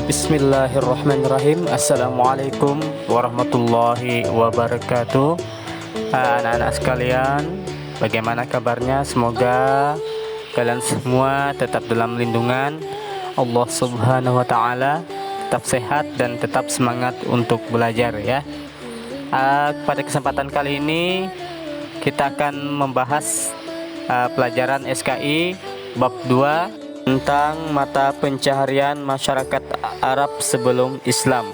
Bismillahirrahmanirrahim. Assalamualaikum warahmatullahi wabarakatuh. Anak-anak sekalian, bagaimana kabarnya? Semoga kalian semua tetap dalam lindungan Allah Subhanahu wa Ta'ala, tetap sehat dan tetap semangat untuk belajar ya. Pada kesempatan kali ini kita akan membahas pelajaran SKI bab 2 tentang mata pencaharian masyarakat Arab sebelum Islam.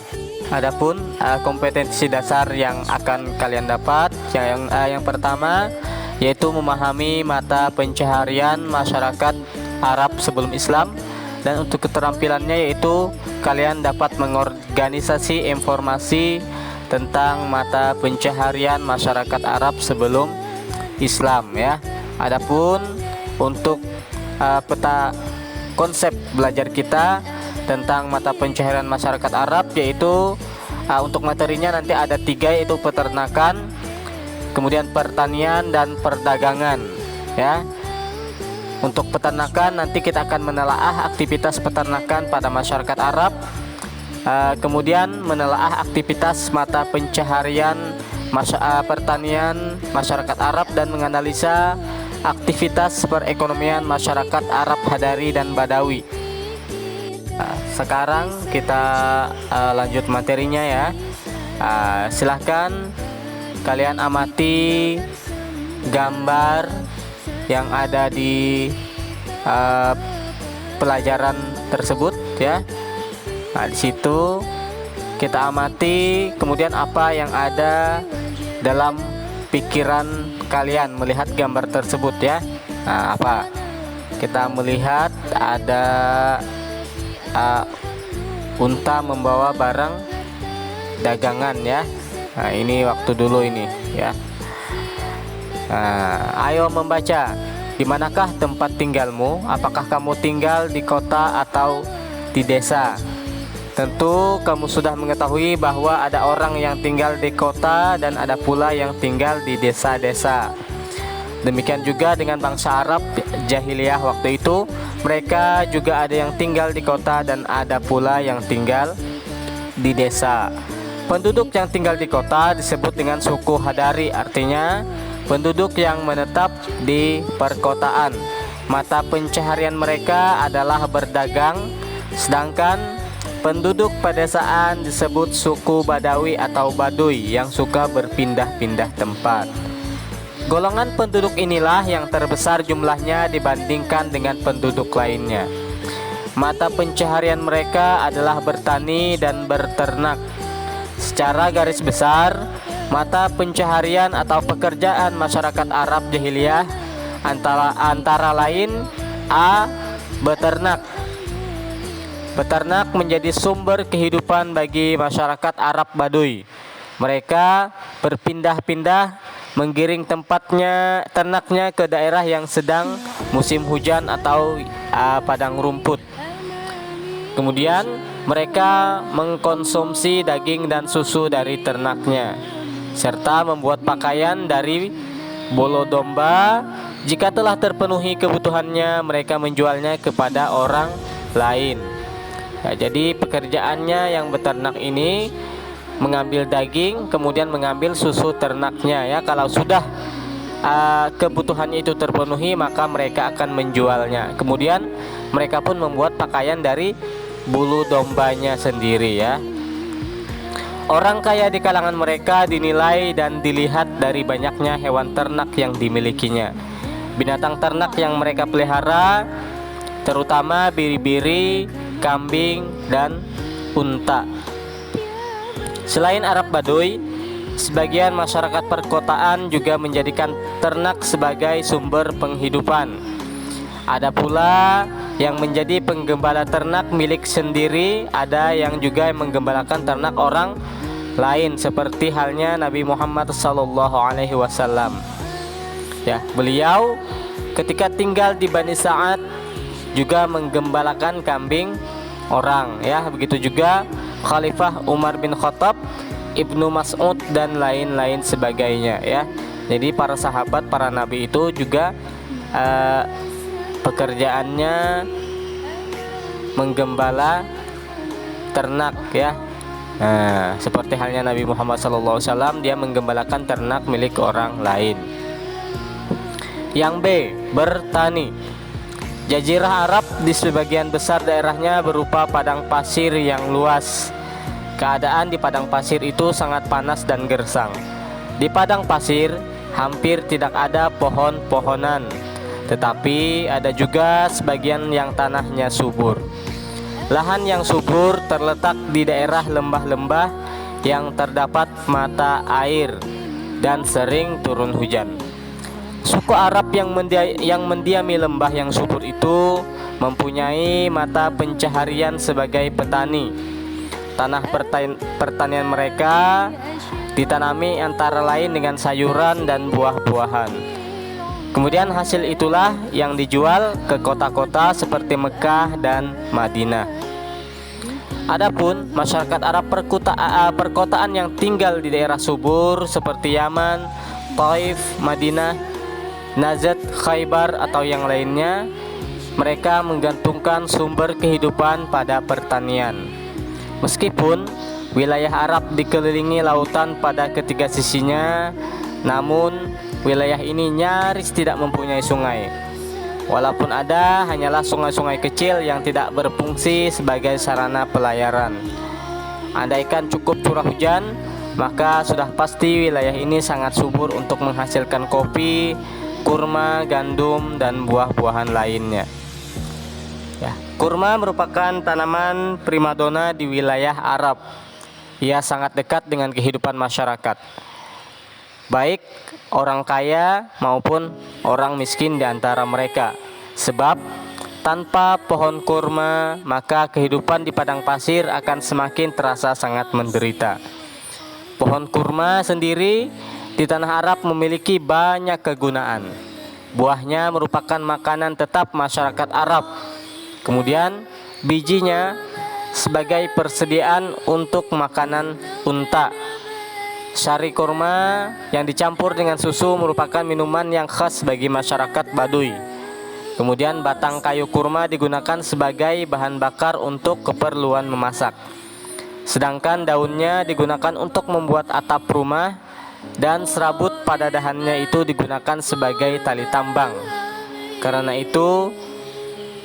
Adapun kompetensi dasar yang akan kalian dapat yang pertama yaitu memahami mata pencaharian masyarakat Arab sebelum Islam, dan untuk keterampilannya yaitu kalian dapat mengorganisasi informasi tentang mata pencaharian masyarakat Arab sebelum Islam ya. Adapun untuk konsep belajar kita tentang mata pencaharian masyarakat Arab yaitu untuk materinya nanti ada 3, yaitu peternakan, kemudian pertanian dan perdagangan ya. Untuk peternakan nanti kita akan menelaah aktivitas peternakan pada masyarakat Arab, kemudian menelaah aktivitas mata pencaharian pertanian masyarakat Arab, dan menganalisa aktivitas perekonomian masyarakat Arab Hadari dan Badawi. Sekarang kita lanjut materinya ya. Silahkan kalian amati gambar yang ada di pelajaran tersebut ya. Di situ kita amati, kemudian apa yang ada dalam pikiran kalian melihat gambar tersebut ya. Apa? Kita melihat ada unta membawa barang dagangan ya. Ini waktu dulu ini ya. Ayo membaca. Di manakah tempat tinggalmu? Apakah kamu tinggal di kota atau di desa? Tentu kamu sudah mengetahui bahwa ada orang yang tinggal di kota dan ada pula yang tinggal di desa-desa. Demikian juga dengan bangsa Arab jahiliyah waktu itu, mereka juga ada yang tinggal di kota dan ada pula yang tinggal di desa. Penduduk yang tinggal di kota disebut dengan suku Hadari, artinya penduduk yang menetap di perkotaan. Mata pencaharian mereka adalah berdagang, sedangkan penduduk pedesaan disebut suku Badawi atau Baduy yang suka berpindah-pindah tempat. Golongan penduduk inilah yang terbesar jumlahnya dibandingkan dengan penduduk lainnya. Mata pencaharian mereka adalah bertani dan berternak. Secara garis besar, mata pencaharian atau pekerjaan masyarakat Arab jahiliyah antara lain: A. Beternak. Beternak menjadi sumber kehidupan bagi masyarakat Arab Baduy. Mereka berpindah-pindah menggiring ternaknya ke daerah yang sedang musim hujan atau padang rumput. Kemudian mereka mengkonsumsi daging dan susu dari ternaknya, serta membuat pakaian dari bolo domba. Jika telah terpenuhi kebutuhannya, mereka menjualnya kepada orang lain. Ya, jadi pekerjaannya yang beternak ini mengambil daging, kemudian mengambil susu ternaknya ya. Kalau sudah kebutuhannya itu terpenuhi, maka mereka akan menjualnya. Kemudian mereka pun membuat pakaian dari bulu dombanya sendiri ya. Orang kaya di kalangan mereka dinilai dan dilihat dari banyaknya hewan ternak yang dimilikinya. Binatang ternak yang mereka pelihara terutama biri-biri, kambing, dan unta. Selain Arab Baduy, sebagian masyarakat perkotaan juga menjadikan ternak sebagai sumber penghidupan. Ada pula yang menjadi penggembala ternak milik sendiri, ada yang juga menggembalakan ternak orang lain, seperti halnya Nabi Muhammad SAW. Ya, beliau ketika tinggal di Bani Sa'ad juga menggembalakan kambing orang ya. Begitu juga Khalifah Umar bin Khattab, Ibnu Mas'ud, dan lain-lain sebagainya ya. Jadi para sahabat, para nabi itu juga pekerjaannya menggembala ternak ya. Nah, seperti halnya Nabi Muhammad SAW, dia menggembalakan ternak milik orang lain. Yang B, bertani. Jazirah Arab di sebagian besar daerahnya berupa padang pasir yang luas. Keadaan di padang pasir itu sangat panas dan gersang. Di padang pasir hampir tidak ada pohon-pohonan, tetapi ada juga sebagian yang tanahnya subur. Lahan yang subur terletak di daerah lembah-lembah yang terdapat mata air dan sering turun hujan. Suku Arab yang mendiami lembah yang subur itu mempunyai mata pencaharian sebagai petani. Tanah pertanian mereka ditanami antara lain dengan sayuran dan buah-buahan. Kemudian hasil itulah yang dijual ke kota-kota seperti Mekah dan Madinah. Adapun masyarakat Arab perkotaan yang tinggal di daerah subur seperti Yaman, Taif, Madinah, Najd, Khaybar atau yang lainnya, mereka menggantungkan sumber kehidupan pada pertanian. Meskipun wilayah Arab dikelilingi lautan pada ketiga sisinya, namun wilayah ini nyaris tidak mempunyai sungai. Walaupun ada, hanyalah sungai-sungai kecil yang tidak berfungsi sebagai sarana pelayaran. Andaikan cukup curah hujan, maka sudah pasti wilayah ini sangat subur untuk menghasilkan kopi, kurma, gandum, dan buah-buahan lainnya. Ya, kurma merupakan tanaman primadona di wilayah Arab. Ia sangat dekat dengan kehidupan masyarakat, baik orang kaya maupun orang miskin di antara mereka. Sebab tanpa pohon kurma, maka kehidupan di padang pasir akan semakin terasa sangat menderita. Pohon kurma sendiri di tanah Arab memiliki banyak kegunaan. Buahnya merupakan makanan tetap masyarakat Arab. Kemudian bijinya sebagai persediaan untuk makanan unta. Sari kurma yang dicampur dengan susu merupakan minuman yang khas bagi masyarakat Baduy. Kemudian batang kayu kurma digunakan sebagai bahan bakar untuk keperluan memasak. Sedangkan daunnya digunakan untuk membuat atap rumah, dan serabut pada dahannya itu digunakan sebagai tali tambang. Karena itu,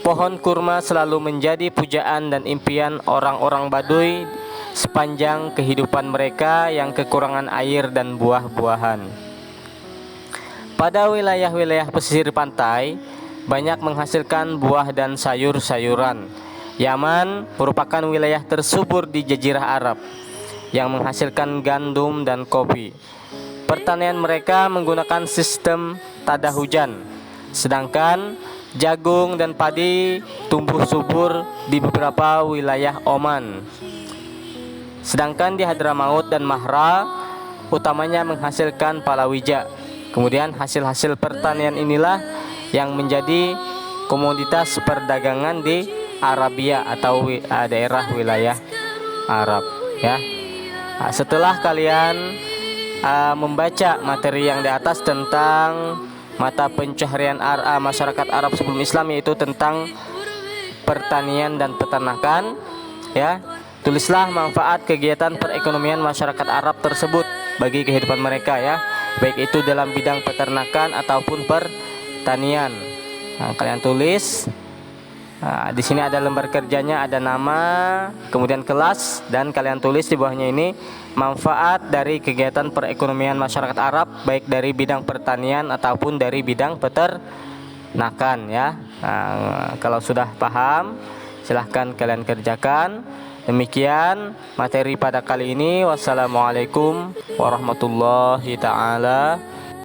pohon kurma selalu menjadi pujaan dan impian orang-orang Baduy sepanjang kehidupan mereka yang kekurangan air dan buah-buahan. Pada wilayah-wilayah pesisir pantai banyak menghasilkan buah dan sayur-sayuran. Yaman merupakan wilayah tersubur di Jazirah Arab yang menghasilkan gandum dan kopi. Pertanian mereka menggunakan sistem tada hujan, sedangkan jagung dan padi tumbuh subur di beberapa wilayah Oman. Sedangkan di Hadramaut dan Mahra utamanya menghasilkan palawija. Kemudian hasil-hasil pertanian inilah yang menjadi komoditas perdagangan di Arabia atau daerah wilayah Arab ya. Nah, setelah kalian membaca materi yang di atas tentang mata pencaharian masyarakat Arab sebelum Islam, yaitu tentang pertanian dan peternakan ya, tulislah manfaat kegiatan perekonomian masyarakat Arab tersebut bagi kehidupan mereka ya, baik itu dalam bidang peternakan ataupun pertanian. Nah, kalian tulis. Nah, di sini ada lembar kerjanya, ada nama, kemudian kelas, dan kalian tulis di bawahnya ini manfaat dari kegiatan perekonomian masyarakat Arab baik dari bidang pertanian ataupun dari bidang peternakan ya. Nah, kalau sudah paham, silahkan kalian kerjakan. Demikian materi pada kali ini. Wassalamualaikum warahmatullahi taala